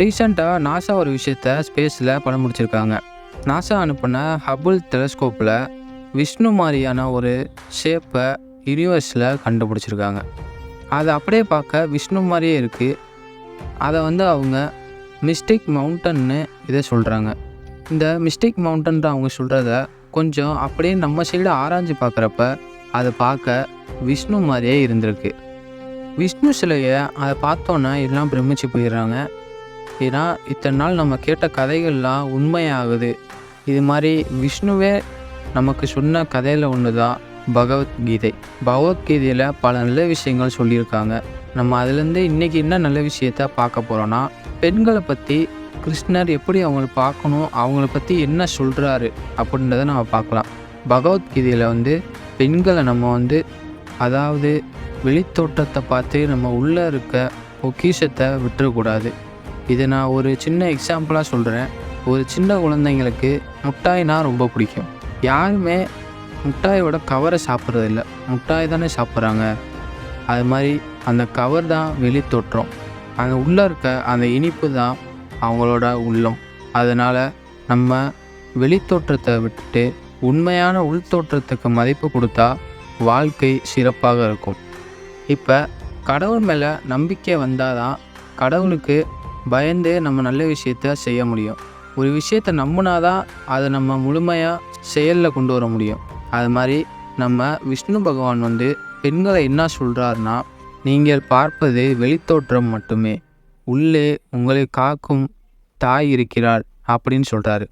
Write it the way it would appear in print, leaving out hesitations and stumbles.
ரீசெண்டாக நாசா ஒரு விஷயத்த ஸ்பேஸில் படம் முடிச்சிருக்காங்க. நாசா அனுப்பின ஹபிள் டெலஸ்கோப்பில் விஷ்ணு மாதிரியான ஒரு ஷேப்பை யூனிவர்ஸில் கண்டுபிடிச்சிருக்காங்க. அதை அப்படியே பார்க்க விஷ்ணு மாதிரியே இருக்குது. அதை அவங்க மிஸ்டிக் மவுண்டன்னு இதை சொல்கிறாங்க. இந்த மிஸ்டிக் மவுண்டன்ற அவங்க சொல்கிறத கொஞ்சம் அப்படியே நம்ம சைடு ஆராய்ஞ்சு பார்க்குறப்ப அதை பார்க்க விஷ்ணு மாதிரியே இருந்திருக்கு. விஷ்ணு சிலையை அதை பார்த்தோன்னே எல்லாம் பிரமிச்சு போயிடுறாங்க. ஏன்னா இத்தனை நாள் நம்ம கேட்ட கதைகள்லாம் உண்மையாகுது. இது மாதிரி விஷ்ணுவே நமக்கு சொன்ன கதையில் ஒன்று தான் பகவத்கீதை. பகவத்கீதையில் பல நல்ல விஷயங்கள் சொல்லியிருக்காங்க. நம்ம அதுலேருந்து இன்றைக்கி என்ன நல்ல விஷயத்த பார்க்க போகிறோன்னா, பெண்களை பற்றி கிருஷ்ணர் எப்படி அவங்கள பார்க்கணும், அவங்கள பற்றி என்ன சொல்கிறாரு அப்படின்றத நம்ம பார்க்கலாம். பகவத்கீதையில் பெண்களை நம்ம அதாவது வெளித்தோற்றத்தை பார்த்து நம்ம உள்ளே இருக்க பொக்கிஷத்தை விட்டுறக்கூடாது. இதை நான் ஒரு சின்ன எக்ஸாம்பிளாக சொல்கிறேன். ஒரு சின்ன குழந்தைங்களுக்கு முட்டாய்னா ரொம்ப பிடிக்கும். யாருமே முட்டாயோட கவரை சாப்பிட்றதில்ல, முட்டாய் தானே சாப்பிட்றாங்க. அது மாதிரி அந்த கவர் தான் வெளித்தோற்றம். அந்த உள்ளே இருக்க அந்த இனிப்பு தான் அவங்களோட உள்ளம். அதனால் நம்ம வெளித்தோற்றத்தை விட்டுட்டு உண்மையான உள்தோற்றத்துக்கு மதிப்பு கொடுத்தா வாழ்க்கை சிறப்பாக இருக்கும். இப்போ கடவுள் மேலே நம்பிக்கை வந்தால் தான் கடவுளுக்கு பயந்து நம்ம நல்ல விஷயத்த செய்ய முடியும். ஒரு விஷயத்தை நம்பினாதான் அதை நம்ம முழுமையாக செயலில் கொண்டு வர முடியும். அது மாதிரி நம்ம விஷ்ணு பகவான் பெண்களை என்ன சொல்கிறாருன்னா, நீங்கள் பார்ப்பது வெளித்தோற்றம் மட்டுமே, உள்ளே உங்களை காக்கும் தாய் இருக்கிறார் அப்படின்னு சொல்கிறாரு.